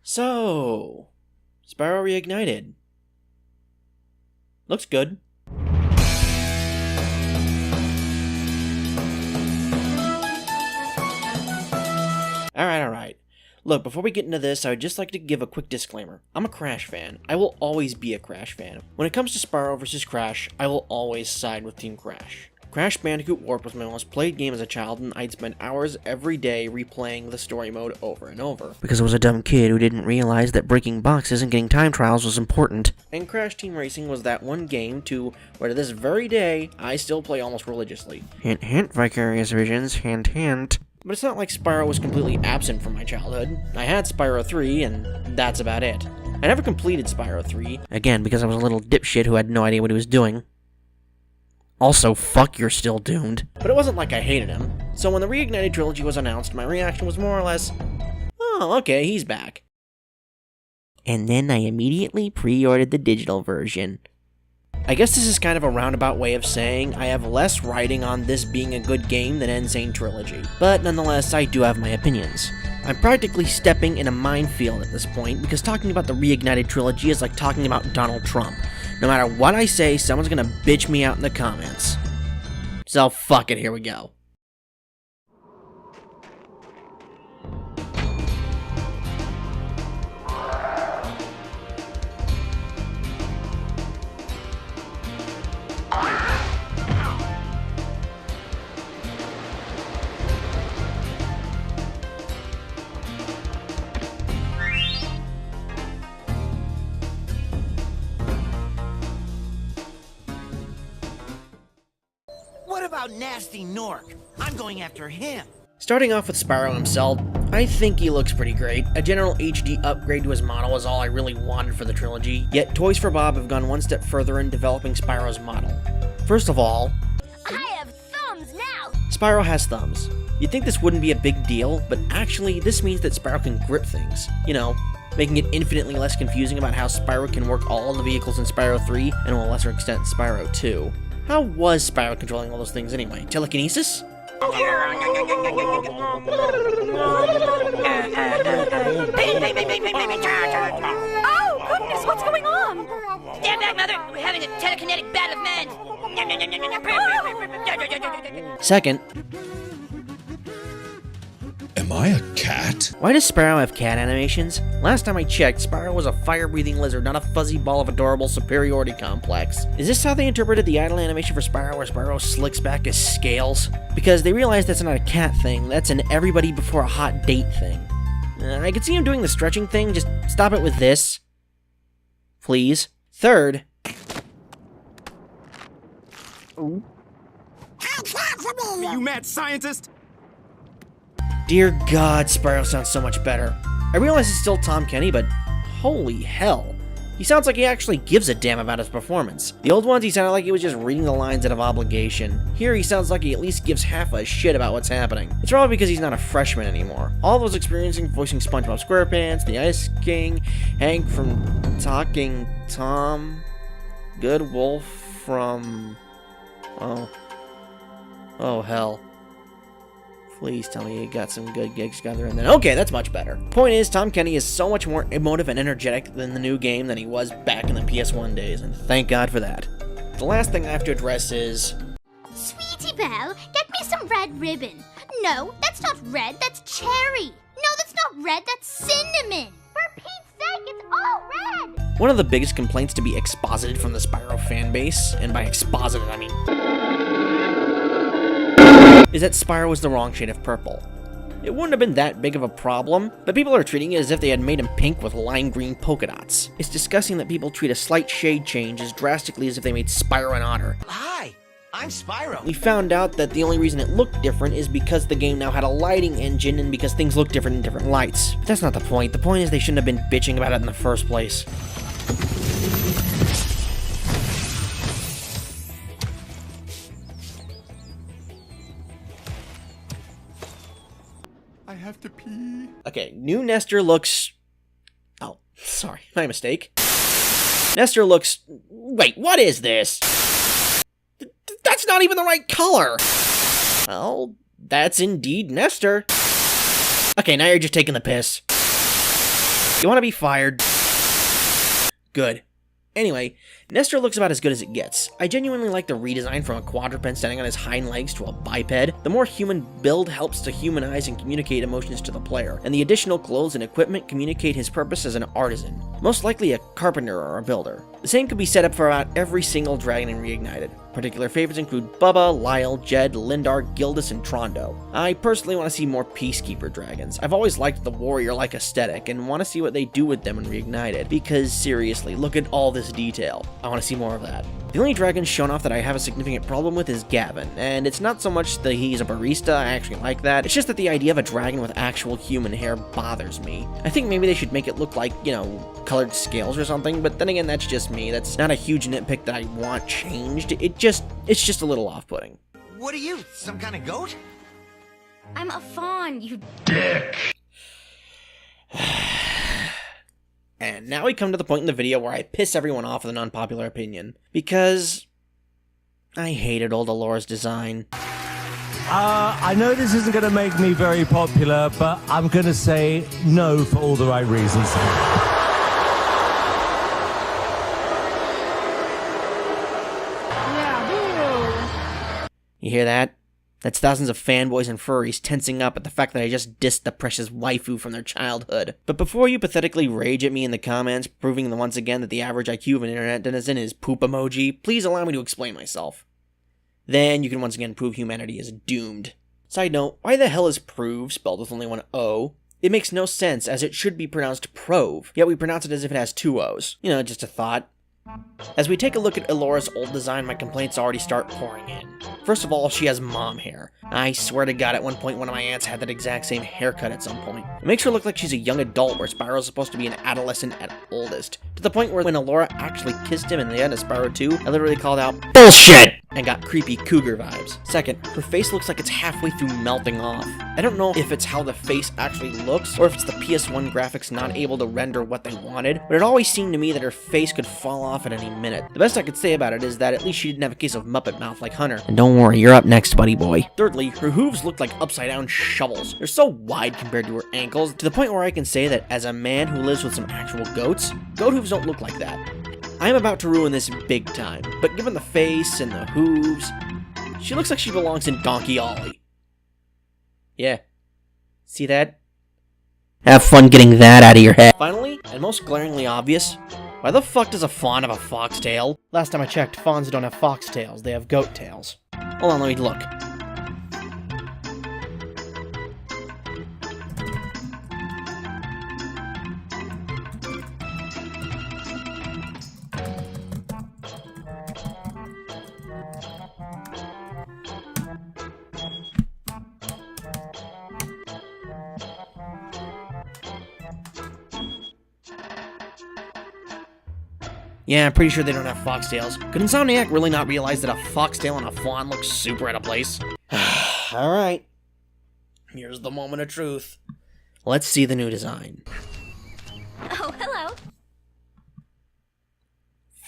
So, Spyro Reignited. Looks good. Alright. Look, before we get into this, I would just like to give a quick disclaimer. I'm a Crash fan. I will always be a Crash fan. When it comes to Spyro vs. Crash, I will always side with Team Crash. Crash Bandicoot Warped was my most played game as a child, and I'd spend hours every day replaying the story mode over and over. Because I was a dumb kid who didn't realize that breaking boxes and getting time trials was important. And Crash Team Racing was that one game, too, where to this very day, I still play almost religiously. Hint hint, Vicarious Visions, hint hint. But it's not like Spyro was completely absent from my childhood. I had Spyro 3, and that's about it. I never completed Spyro 3. Again, because I was a little dipshit who had no idea what he was doing. Also, fuck, you're still doomed. But it wasn't like I hated him. So when the Reignited trilogy was announced, my reaction was more or less, oh, okay, he's back. And then I immediately pre-ordered the digital version. I guess this is kind of a roundabout way of saying I have less writing on this being a good game than Insane Trilogy. But nonetheless, I do have my opinions. I'm practically stepping in a minefield at this point, because talking about the Reignited trilogy is like talking about Donald Trump. No matter what I say, someone's gonna bitch me out in the comments. So fuck it, here we go. What about Nasty Nork? I'm going after him. Starting off with Spyro himself, I think he looks pretty great. A general HD upgrade to his model is all I really wanted for the trilogy, yet Toys for Bob have gone one step further in developing Spyro's model. First of all, I have thumbs now! Spyro has thumbs. You'd think this wouldn't be a big deal, but actually this means that Spyro can grip things. You know, making it infinitely less confusing about how Spyro can work all of the vehicles in Spyro 3, and to a lesser extent Spyro 2. How was Spyro controlling all those things anyway? Telekinesis? Oh, goodness, what's going on? Stand back, Mother! We're having a telekinetic battle of men! Second, Am I a cat? why does Spyro have cat animations? Last time I checked, Spyro was a fire-breathing lizard, not a fuzzy ball of adorable superiority complex. Is this how they interpreted the idle animation for Spyro, where Spyro slicks back his scales? Because they realized that's not a cat thing, that's an everybody before a hot date thing. I could see him doing the stretching thing, just stop it with this. Please. Third, You mad scientist? dear God, Spyro sounds so much better. I realize it's still Tom Kenny, but holy hell. He sounds like he actually gives a damn about his performance. The old ones, he sounded like he was just reading the lines out of obligation. Here, he sounds like he at least gives half a shit about what's happening. It's probably because he's not a freshman anymore. All those experiencing voicing SpongeBob SquarePants, the Ice King, Hank from Talking Tom, Good Wolf from... Oh hell. Please tell me you got some good gigs together and then... Okay, that's much better. Point is, Tom Kenny is so much more emotive and energetic than the new game than he was back in the PS1 days, and thank God for that. The last thing I have to address is... Sweetie Belle, get me some red ribbon. No, that's not red, that's cherry. No, that's not red, that's cinnamon. For Pete's sake, it's all red! One of the biggest complaints to be exposited from the Spyro fanbase, and by exposited I mean... is that Spyro was the wrong shade of purple. It wouldn't have been that big of a problem, but people are treating it as if they had made him pink with lime green polka dots. It's disgusting that people treat a slight shade change as drastically as if they made Spyro an otter. Hi, I'm Spyro. We found out that the only reason it looked different is because the game now had a lighting engine and because things look different in different lights. But that's not the point. The point is they shouldn't have been bitching about it in the first place. I have to pee. Okay, new Nestor looks... Oh, sorry, my mistake. Nestor looks... Wait, what is this? That's not even the right color! Well, that's indeed Nestor. Okay, now you're just taking the piss. You want to be fired? Good. Anyway, Nestor looks about as good as it gets. I genuinely like the redesign from a quadruped standing on his hind legs to a biped. The more human build helps to humanize and communicate emotions to the player, and the additional clothes and equipment communicate his purpose as an artisan, most likely a carpenter or a builder. The same could be set up for about every single dragon in Reignited. Particular favorites include Bubba, Lyle, Jed, Lindar, Gildas, and Trondo. I personally want to see more Peacekeeper dragons. I've always liked the warrior-like aesthetic and want to see what they do with them in Reignited, because seriously, look at all this detail. I want to see more of that. The only dragon shown off that I have a significant problem with is Gavin, and it's not so much that he's a barista, I actually like that, it's just that the idea of a dragon with actual human hair bothers me. I think maybe they should make it look like, you know, colored scales or something, but then again, that's just me. That's not a huge nitpick that I want changed. It's just a little off-putting. What are you, some kind of goat? I'm a fawn, you And now we come to the point in the video where I piss everyone off with an unpopular opinion. Because I hated old Alora's design. I know this isn't going to make me very popular, but I'm going to say no for all the right reasons. You hear that? That's thousands of fanboys and furries tensing up at the fact that I just dissed the precious waifu from their childhood. But before you pathetically rage at me in the comments, proving once again that the average IQ of an internet denizen is poop emoji, please allow me to explain myself. Then you can once again prove humanity is doomed. Side note, why the hell is prove spelled with only one O? It makes no sense, as it should be pronounced prove, yet we pronounce it as if it has two O's. You know, just a thought. As we take a look at Elora's old design, my complaints already start pouring in. First of all, she has mom hair. I swear to God, at one point one of my aunts had that exact same haircut at some point. It makes her look like she's a young adult where Spyro's supposed to be an adolescent at oldest. To the point where when Elora actually kissed him in the end of Spyro 2, I literally called out BULLSHIT! And got creepy cougar vibes. Second, her face looks like it's halfway through melting off. I don't know if it's how the face actually looks, or if it's the PS1 graphics not able to render what they wanted, but it always seemed to me that her face could fall off at any minute. The best I could say about it is that at least she didn't have a case of Muppet mouth like Hunter. And don't worry, you're up next, buddy boy. Thirdly, her hooves look like upside down shovels. They're so wide compared to her ankles, to the point where I can say that as a man who lives with some actual goats, goat hooves don't look like that. I'm about to ruin this big time, but given the face and the hooves, she looks like she belongs in Donkey Ollie. Yeah. See that? Have fun getting that out of your head. Finally, and most glaringly obvious, why the fuck does a fawn have a foxtail? Last time I checked, fawns don't have foxtails, they have goat tails. Hold on, let me look. Yeah, I'm pretty sure they don't have foxtails. Could Insomniac really not realize that a foxtail and a fawn look super out of place? Alright. Here's the moment of truth. Let's see the new design. Oh, hello.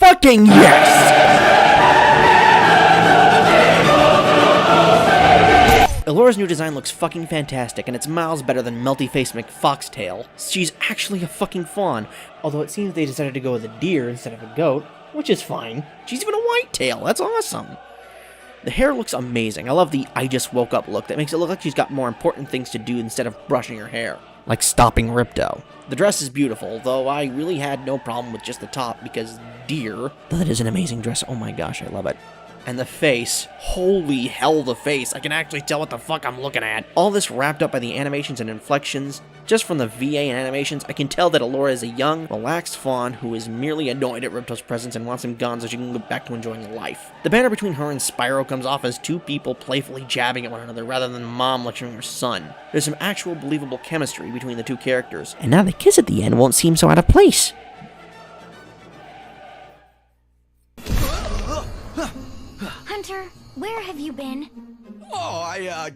Fucking yes! Elora's new design looks fucking fantastic, and it's miles better than Melty-Face McFoxtail. She's actually a fucking fawn, although it seems they decided to go with a deer instead of a goat, which is fine. She's even a whitetail, that's awesome! The hair looks amazing. I love the I just woke up look that makes it look like she's got more important things to do instead of brushing her hair. Like stopping Ripto. The dress is beautiful, though I really had no problem with just the top because deer. That is an amazing dress, oh my gosh, I love it. And the face, holy hell the face, I can actually tell what the fuck I'm looking at. All this wrapped up by the animations and inflections. Just from the VA and animations, I can tell that Elora is a young, relaxed fawn who is merely annoyed at Ripto's presence and wants him gone so she can go back to enjoying life. The banter between her and Spyro comes off as two people playfully jabbing at one another rather than mom lecturing her son. There's some actual believable chemistry between the two characters. And now the kiss at the end won't seem so out of place. Hunter, where have you been? Oh, I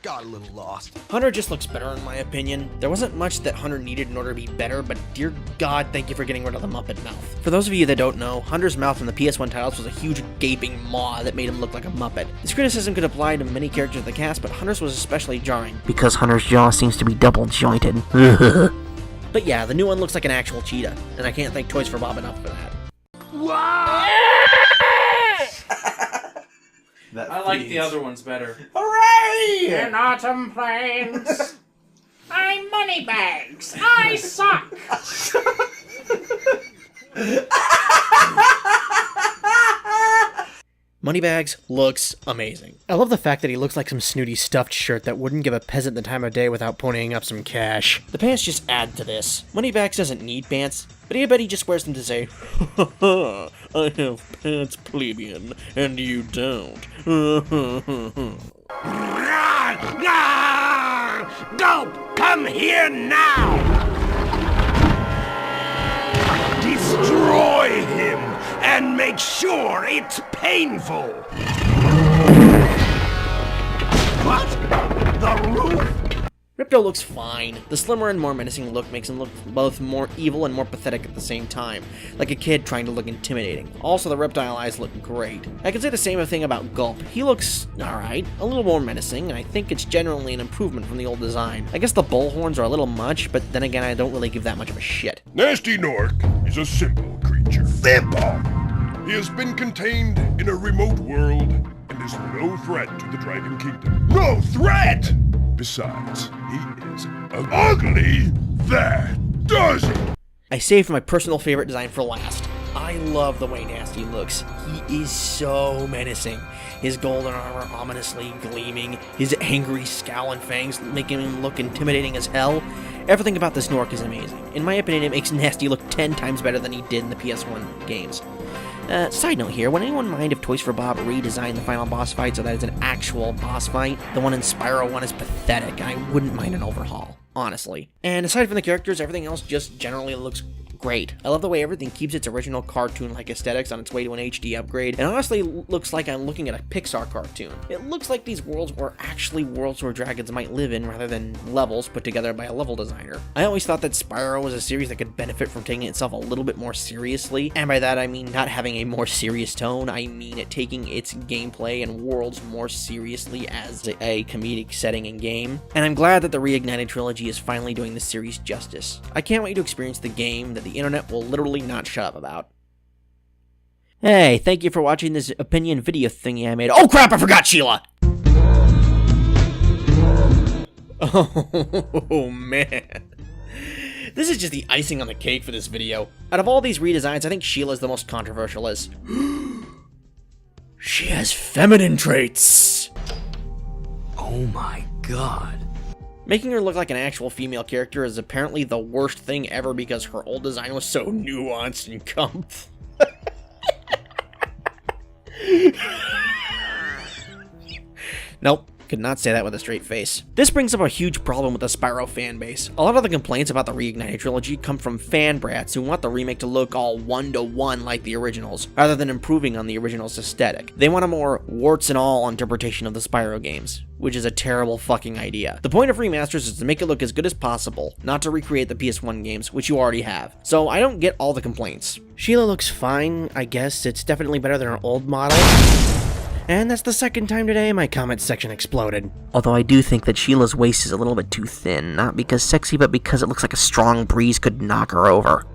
got a little lost. Hunter just looks better in my opinion. There wasn't much that Hunter needed in order to be better, but dear God, thank you for getting rid of the Muppet mouth. For those of you that don't know, Hunter's mouth in the PS1 titles was a huge gaping maw that made him look like a Muppet. This criticism could apply to many characters of the cast, but Hunter's was especially jarring, because Hunter's jaw seems to be double jointed. But yeah, the new one looks like an actual cheetah, and I can't thank Toys for Bob enough for that. I like the other ones better. Hooray! In autumn plains, I'm Moneybags. I suck. Moneybags looks amazing. I love the fact that he looks like some snooty stuffed shirt that wouldn't give a peasant the time of day without ponying up some cash. The pants just add to this. Moneybags doesn't need pants, but I bet he just wears them to say, "Ha ha, I have pants, plebeian, and you don't." Dope, come here now! Destroy him and make sure it's painful! What? The roof? Ripto looks fine. The slimmer and more menacing look makes him look both more evil and more pathetic at the same time, like a kid trying to look intimidating. Also, the reptile eyes look great. I can say the same thing about Gulp. He looks alright, a little more menacing, and I think it's generally an improvement from the old design. I guess the bull horns are a little much, but then again, I don't really give that much of a shit. Nasty Nork is a simple creature. Simple! He has been contained in a remote world and is no threat to the Dragon Kingdom. No threat! Besides, he is ugly. That does it! I saved my personal favorite design for last. I love the way Nasty looks. He is so menacing. His golden armor ominously gleaming, his angry scowl and fangs making him look intimidating as hell. Everything about this Nork is amazing. In my opinion, it makes Nasty look 10 times better than he did in the PS1 games. Side note here, would anyone mind if Toys for Bob redesigned the final boss fight so that it's an actual boss fight? The one in Spyro 1 is pathetic, and I wouldn't mind an overhaul, honestly. And aside from the characters, everything else just generally looks great. I love the way everything keeps its original cartoon-like aesthetics on its way to an HD upgrade, and honestly looks like I'm looking at a Pixar cartoon. It looks like these worlds were actually worlds where dragons might live in rather than levels put together by a level designer. I always thought that Spyro was a series that could benefit from taking itself a little bit more seriously, and by that I mean not having a more serious tone, I mean it taking its gameplay and worlds more seriously as a comedic setting and game. And I'm glad that the Reignited trilogy is finally doing this series justice. I can't wait to experience the game that the internet will literally not shut up about. Hey, thank you for watching this opinion video thingy I made. Oh crap, I forgot Sheila! Oh man. This is just the icing on the cake for this video. Out of all these redesigns, I think Sheila's the most controversial as she has feminine traits. Oh my god. Making her look like an actual female character is apparently the worst thing ever because her old design was so nuanced and complex. Nope, could not say that with a straight face. This brings up a huge problem with the Spyro fanbase. A lot of the complaints about the Reignited trilogy come from fan brats who want the remake to look all one-to-one like the originals, rather than improving on the original's aesthetic. They want a more warts-and-all interpretation of the Spyro games, which is a terrible fucking idea. The point of remasters is to make it look as good as possible, not to recreate the PS1 games, which you already have. So I don't get all the complaints. Sheila looks fine, I guess. It's definitely better than her old model. And that's the second time today my comment section exploded. Although I do think that Sheila's waist is a little bit too thin, not because sexy, but because it looks like a strong breeze could knock her over.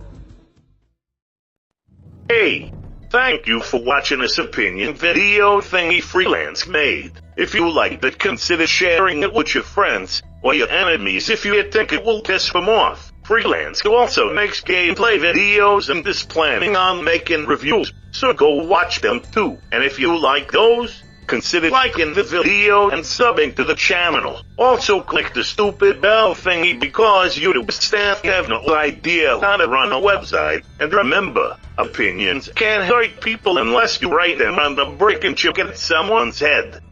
Hey, thank you for watching this opinion video thingy Freelance made. If you liked it, consider sharing it with your friends, or your enemies if you think it will piss them off. Freelance also makes gameplay videos and is planning on making reviews, so go watch them too. And if you like those, consider liking the video and subbing to the channel. Also click the stupid bell thingy because YouTube staff have no idea how to run a website. And remember, opinions can't hurt people unless you write them on the brick and chip at someone's head.